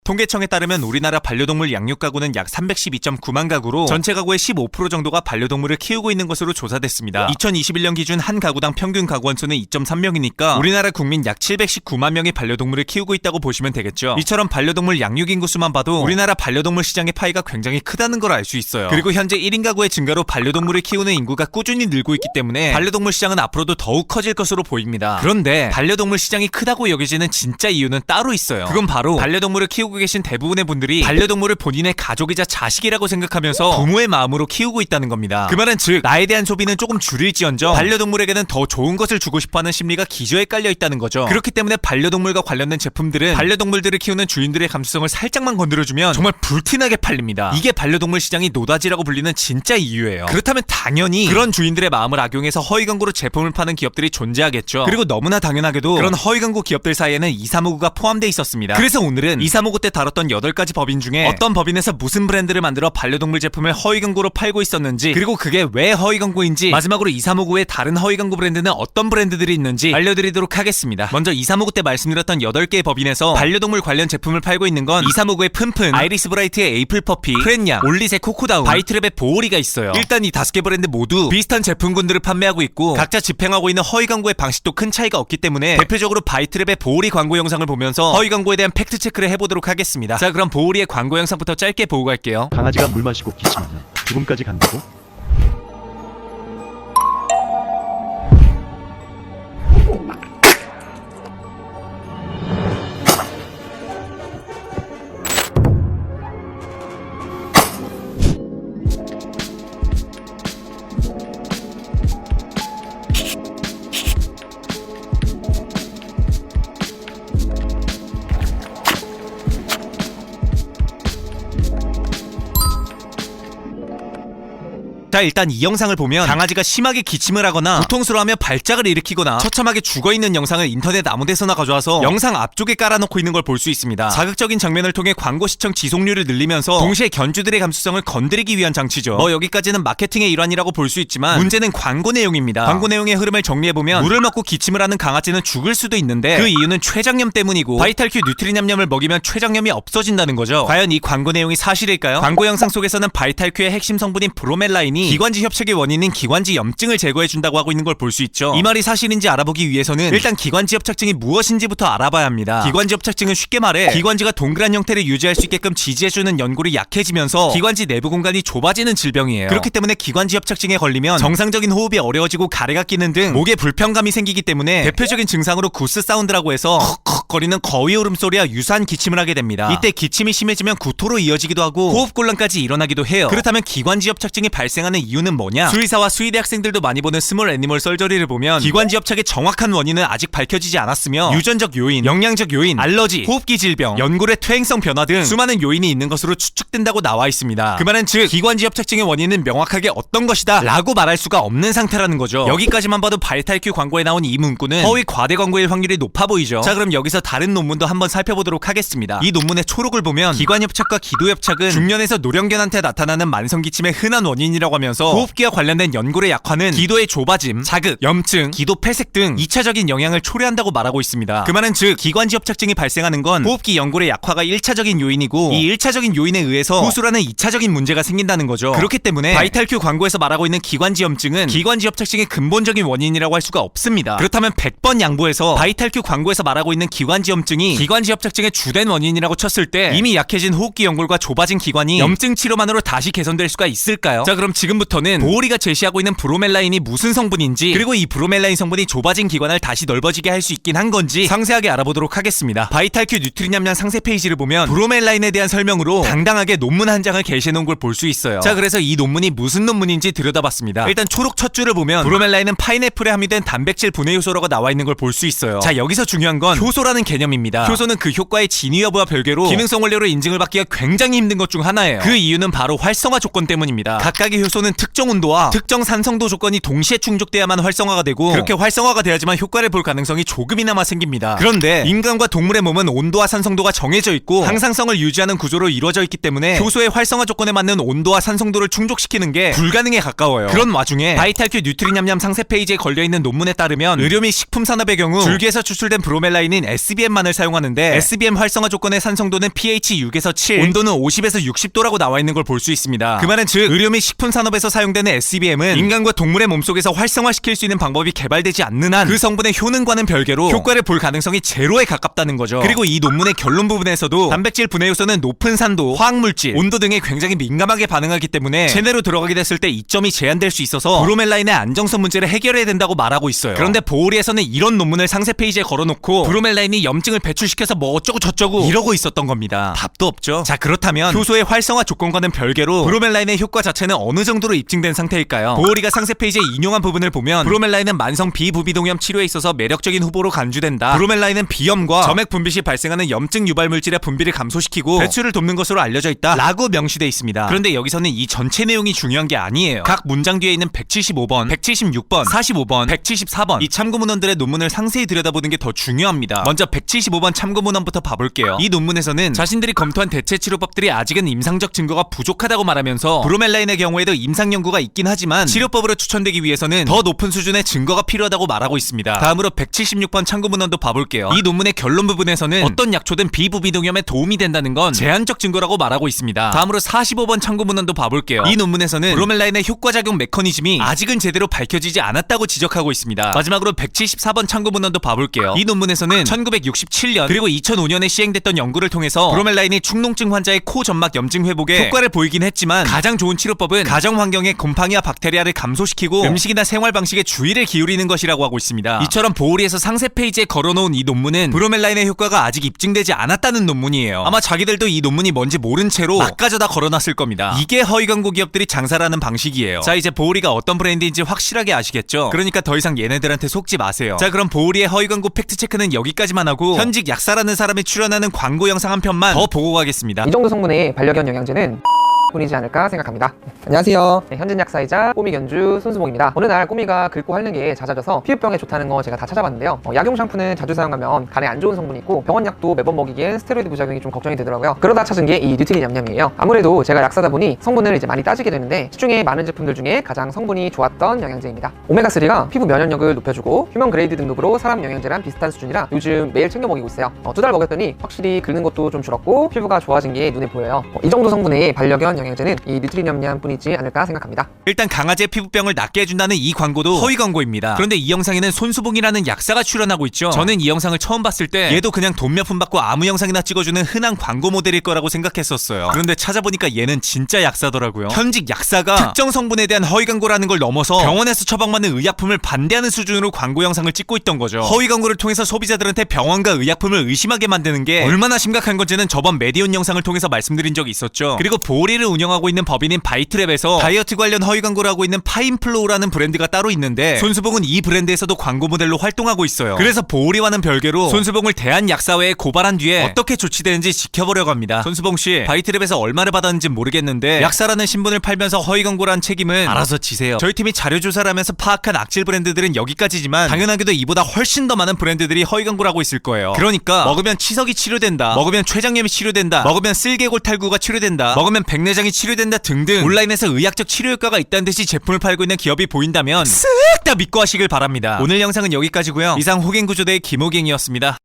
통계청에 따르면 우리나라 반려동물 양육 가구는 약 312.9만 가구로 전체 가구의 15% 정도가 반려동물을 키우고 있는 것으로 조사됐습니다. 2021년 기준 한 가구당 평균 가구원 수는 2.3명이니까 우리나라 국민 약 719만 명이 반려동물을 키우고 있다고 보시면 되겠죠. 이처럼 반려동물 양육 인구 수만 봐도 우리나라 반려동물 시장의 파이가 굉장히 크다는 걸 알 수 있어요. 그리고 현재 1인 가구의 증가로 반려동물을 키우는 인구가 꾸준히 늘고 있기 때문에 반려동물 시장은 앞으로도 더욱 커질 것으로 보입니다. 그런데 반려동물 시장이 크다고 여겨지는 진짜 이유는 따로 있어요. 그건 바로 반려동물을 키우고 계신 대부분의 분들이 반려동물을 본인의 가족이자 자식이라고 생각하면서 부모의 마음으로 키우고 있다는 겁니다. 그 말은 즉 나에 대한 소비는 조금 줄일지언정 반려동물에게는 더 좋은 것을 주고 싶어하는 심리가 기저에 깔려 있다는 거죠. 그렇기 때문에 반려동물과 관련된 제품들은 반려동물들을 키우는 주인들의 감수성을 살짝만 건드려주면 정말 불티나게 팔립니다. 이게 반려동물 시장이 노다지라고 불리는 진짜 이유예요. 그렇다면 당연히 그런 주인들의 마음을 악용해서 허위 광고로 제품을 파는 기업들이 존재하겠죠. 그리고 너무나 당연하게도 그런 허위 광고 기업들 사이에는 2359가 포함되어 있었습니다. 그래서 오늘은 2359 때 다뤘던 8가지 법인 중에 어떤 법인에서 무슨 브랜드를 만들어 반려동물 제품을 허위 광고로 팔고 있었는지, 그리고 그게 왜 허위 광고인지, 마지막으로 2359의 다른 허위 광고 브랜드는 어떤 브랜드들이 있는지 알려드리도록 하겠습니다. 먼저 2359 때 말씀드렸던 8개의 법인에서 반려동물 관련 제품을 팔고 있는 건 2359의 푼푼, 아이리스 브라이트의 에이플 퍼피, 프렌냐, 올릿의 코코다운, 바이트랩의 보오리가 있어요. 일단 이 5개 브랜드 모두 비슷한 제품군들을 판매하고 있고 각자 집행하고 있는 허위 광고의 방식도 큰 차이가 없기 때문에 대표적으로 바이트랩의 보오리 광고 영상을 보면서 허위 광고에 대한 팩트 체크를 해보도록 하겠습니다. 자, 그럼 보오리의 광고 영상부터 짧게 보고 갈게요. 강아지가 물 마시고 기침하면 죽음까지 간다고? 자, 일단 이 영상을 보면 강아지가 심하게 기침을 하거나 고통스러워하며 발작을 일으키거나 처참하게 죽어있는 영상을 인터넷 아무데서나 가져와서 영상 앞쪽에 깔아놓고 있는 걸 볼 수 있습니다. 자극적인 장면을 통해 광고 시청 지속률을 늘리면서 동시에 견주들의 감수성을 건드리기 위한 장치죠. 여기까지는 마케팅의 일환이라고 볼 수 있지만 문제는 광고 내용입니다. 광고 내용의 흐름을 정리해보면 물을 먹고 기침을 하는 강아지는 죽을 수도 있는데 그 이유는 췌장염 때문이고 바이탈큐 뉴트리냠염을 먹이면 췌장염이 없어진다는 거죠. 과연 이 광고 내용이 사실일까요? 광고 영상 속에서는 바이탈큐의 핵심 성분인 브로멜라인이 기관지 협착의 원인인 기관지 염증을 제거해준다고 하고 있는 걸 볼 수 있죠. 이 말이 사실인지 알아보기 위해서는 일단 기관지 협착증이 무엇인지부터 알아봐야 합니다. 기관지 협착증은 쉽게 말해 기관지가 동그란 형태를 유지할 수 있게끔 지지해주는 연골이 약해지면서 기관지 내부 공간이 좁아지는 질병이에요. 그렇기 때문에 기관지 협착증에 걸리면 정상적인 호흡이 어려워지고 가래가 끼는 등 목에 불편감이 생기기 때문에 대표적인 증상으로 구스 사운드라고 해서 거리는 거위 울음소리와 유사한 기침을 하게 됩니다. 이때 기침이 심해지면 구토로 이어지기도 하고 호흡곤란까지 일어나기도 해요. 그렇다면 기관지 협착증이 발생하는 이유는 뭐냐? 수의사와 수의대 학생들도 많이 보는 스몰 애니멀 썰저리를 보면 기관지 협착의 정확한 원인은 아직 밝혀지지 않았으며 유전적 요인, 영양적 요인, 알러지, 호흡기 질병, 연골의 퇴행성 변화 등 수많은 요인이 있는 것으로 추측된다고 나와 있습니다. 그 말은 즉 기관지 협착증의 원인은 명확하게 어떤 것이다 라고 말할 수가 없는 상태라는 거죠. 여기까지만 봐도 바이탈큐 광고에 나온 이 문구는 허위 과대 광고일 확률이 높아 보이죠. 자, 그럼 여기서 다른 논문도 한번 살펴보도록 하겠습니다. 이 논문의 초록을 보면 기관협착과 기도협착은 중년에서 노령견한테 나타나는 만성기침의 흔한 원인이라고 하면서 호흡기와 관련된 연골의 약화는 기도의 좁아짐, 자극, 염증, 기도 폐색 등 2차적인 영향을 초래한다고 말하고 있습니다. 그 말은 즉 기관지협착증이 발생하는 건 호흡기 연골의 약화가 1차적인 요인이고 이 1차적인 요인에 의해서 후수라는 2차적인 문제가 생긴다는 거죠. 그렇기 때문에 바이탈큐 광고에서 말하고 있는 기관지염증은 기관지협착증의 근본적인 원인이라고 할 수가 없습니다. 그렇다면 100번 양보해서 바이탈큐 광고에서 말하고 있는 기관지염증이 기관지협착증의 주된 원인이라고 쳤을 때 이미 약해진 호흡기 연골과 좁아진 기관이 염증 치료만으로 다시 개선될 수가 있을까요? 자, 그럼 지금부터는 보오리가 제시하고 있는 브로멜라인이 무슨 성분인지, 그리고 이 브로멜라인 성분이 좁아진 기관을 다시 넓어지게 할 수 있긴 한 건지 상세하게 알아보도록 하겠습니다. 바이탈큐 뉴트리냠양 상세 페이지를 보면 브로멜라인에 대한 설명으로 당당하게 논문 한 장을 게시해놓은 걸 볼 수 있어요. 자, 그래서 이 논문이 무슨 논문인지 들여다봤습니다. 일단 초록 첫 줄을 보면 브로멜라인은 파인애플에 함유된 단백질 분해 효소라고 나와 있는 걸 볼 수 있어요. 자, 여기서 중요한 건 효소라는 개념입니다. 효소는 그 효과의 진위 여부와 별개로 기능성 원료로 인증을 받기가 굉장히 힘든 것 중 하나예요. 그 이유는 바로 활성화 조건 때문입니다. 각각의 효소는 효소는 특정 온도와 특정 산성도 조건이 동시에 충족돼야만 활성화가 되고, 그렇게 활성화가 돼야지만 효과를 볼 가능성이 조금이나마 생깁니다. 그런데 인간과 동물의 몸은 온도와 산성도가 정해져 있고 항상성을 유지하는 구조로 이루어져 있기 때문에 효소의 활성화 조건에 맞는 온도와 산성도를 충족시키는 게 불가능에 가까워요. 그런 와중에 바이탈큐 뉴트리냠냠 상세 페이지에 걸려있는 논문에 따르면 의료 및 식품 산업의 경우 줄기에서 추출된 브로멜라인인 SBM만을 사용하는데 SBM 활성화 조건의 산성도는 pH 6에서 7, 온도는 50에서 60도라고 나와 있는 걸 볼 수 있습니다. 그 말은 즉 의료 및 식품 산업에서 사용되는 SBM은 인간과 동물의 몸속에서 활성화시킬 수 있는 방법이 개발되지 않는 한 그 성분의 효능과는 별개로 효과를 볼 가능성이 제로에 가깝다는 거죠. 그리고 이 논문의 결론 부분에서도 단백질 분해 요소는 높은 산도, 화학물질, 온도 등에 굉장히 민감하게 반응하기 때문에 체내로 들어가게 됐을 때 이점이 제한될 수 있어서 브로멜라인의 안정성 문제를 해결해야 된다고 말하고 있어요. 그런데 보오리에서는 이런 논문을 상세 페이지에 걸어놓고 브로멜라인이 염증을 배출시켜서 뭐 어쩌고 저쩌고 이러고 있었던 겁니다. 답도 없죠. 자, 그렇다면 효소의 활성화 조건과는 별개로 브로멜라인의 효과 자체는 어느 정도로 입증된 상태일까요? 보오리가 상세 페이지에 인용한 부분을 보면 브로멜라인은 만성 비부비동염 치료에 있어서 매력적인 후보로 간주된다. 브로멜라인은 비염과 점액 분비 시 발생하는 염증 유발 물질의 분비를 감소시키고 배출을 돕는 것으로 알려져 있다 라고 명시돼 있습니다. 그런데 여기서는 이 전체 내용이 중요한 게 아니에요. 각 문장 뒤에 있는 175번, 176번, 45번, 174번 이 참고문헌들의 논문을 상세히 들여다보는 게 더 중요합니다. 먼저 175번 참고문헌부터 봐볼게요. 이 논문에서는 자신들이 검토한 대체 치료법들이 아직은 임상적 증거가 부족하다고 말하면서 브로멜라인의 경우에도 임상 연구가 있긴 하지만 치료법으로 추천되기 위해서는 더 높은 수준의 증거가 필요하다고 말하고 있습니다. 다음으로 176번 참고문헌도 봐볼게요. 이 논문의 결론 부분에서는 어떤 약초든 비부비동염에 도움이 된다는 건 제한적 증거라고 말하고 있습니다. 다음으로 45번 참고문헌도 봐볼게요. 이 논문에서는 브로멜라인의 효과작용 메커니즘이 아직은 제대로 밝혀지지 않았다고 지적하고 있습니다. 마지막으로 174번 참고문헌도 봐볼게요. 이 논문에서는 1967년 그리고 2005년에 시행됐던 연구를 통해서 브로멜라인이 축농증 환자의 코 점막 염증 회복에 효과를 보이긴 했지만 가장 좋은 치료법은 가정 환경의 곰팡이와 박테리아를 감소시키고 음식이나 생활 방식에 주의를 기울이는 것이라고 하고 있습니다. 이처럼 보오리에서 상세 페이지에 걸어놓은 이 논문은 브로멜라인의 효과가 아직 입증되지 않았다는 논문이에요. 아마 자기들도 이 논문이 뭔지 모른 채로 막 가져다 걸어놨을 겁니다. 이게 허위 광고 기업들이 장사를 하는 방식이에요. 자, 이제 보오리가 어떤 브랜드인지 확실하게 아시겠죠? 그러니까 더 이상 얘네들한테 속지 마세요. 자, 그럼 보오리의 허위 광고 팩트 체크는 여기까지만 하고 현직 약사라는 사람이 출연하는 광고 영상 한 편만 더 보고 가겠습니다. 이 정도 성분의 반려견 영양제는 뿐이지 않을까 생각합니다. 안녕하세요. 현진 약사이자 꼬미 견주 손수봉입니다. 어느 날 꼬미가 긁고 핥는 게 잦아져서 피부병에 좋다는 거 제가 다 찾아봤는데요. 약용 샴푸는 자주 사용하면 간에 안 좋은 성분이 있고 병원 약도 매번 먹이기엔 스테로이드 부작용이 좀 걱정이 되더라고요. 그러다 찾은 게 이 뉴트리 냠냠이에요. 아무래도 제가 약사다 보니 성분을 이제 많이 따지게 되는데 시중에 많은 제품들 중에 가장 성분이 좋았던 영양제입니다. 오메가3가 피부 면역력을 높여주고 휴먼 그레이드 등급으로 사람 영양제랑 비슷한 수준이라 요즘 매일 챙겨 먹이고 있어요. 2달 먹였더니 확실히 긁는 것도 좀 줄었고 피부가 좋아진 게 눈에 보여요. 이 정도 성분의 반려견 영양제는 이 뉴트리냠냠 뿐이지 않을까 생각합니다. 일단 강아지의 피부병을 낫게 해준다는 이 광고도 허위 광고입니다. 그런데 이 영상에는 손수봉이라는 약사가 출연하고 있죠. 저는 이 영상을 처음 봤을 때 얘도 그냥 돈 몇 푼 받고 아무 영상이나 찍어주는 흔한 광고 모델일 거라고 생각했었어요. 그런데 찾아보니까 얘는 진짜 약사더라고요. 현직 약사가 특정 성분에 대한 허위 광고라는 걸 넘어서 병원에서 처방받는 의약품을 반대하는 수준으로 광고 영상을 찍고 있던 거죠. 허위 광고를 통해서 소비자들한테 병원과 의약품을 의심하게 만드는 게 얼마나 심각한 건지는 저번 메디온 영상을 통해서 말씀드린 적이 있었죠. 그리고 보오리를 운영하고 있는 법인인 바이트랩에서 다이어트 관련 허위 광고를 하고 있는 파인플로우라는 브랜드가 따로 있는데 손수봉은 이 브랜드에서도 광고 모델로 활동하고 있어요. 그래서 보오리와는 별개로 손수봉을 대한약사회에 고발한 뒤에 어떻게 조치되는지 지켜보려고 합니다. 손수봉씨, 바이트랩에서 얼마를 받았는지 모르겠는데 약사라는 신분을 팔면서 허위 광고를 한 책임은 알아서 지세요. 저희 팀이 자료 조사를 하면서 파악한 악질 브랜드들은 여기까지지만 당연하게도 이보다 훨씬 더 많은 브랜드들이 허위 광고를 하고 있을 거예요. 그러니까 먹으면 치석이 치료된다, 먹으면 췌장염이 치료된다, 먹으면 쓸개골 탈구가 치료된다, 먹으면 백내장이 치료된다 등등 온라인에서 의학적 치료 효과가 있다는 듯이 제품을 팔고 있는 기업이 보인다면 쓱 다 믿고 하시길 바랍니다. 오늘 영상은 여기까지고요. 이상 호갱구조대의 김호갱이었습니다.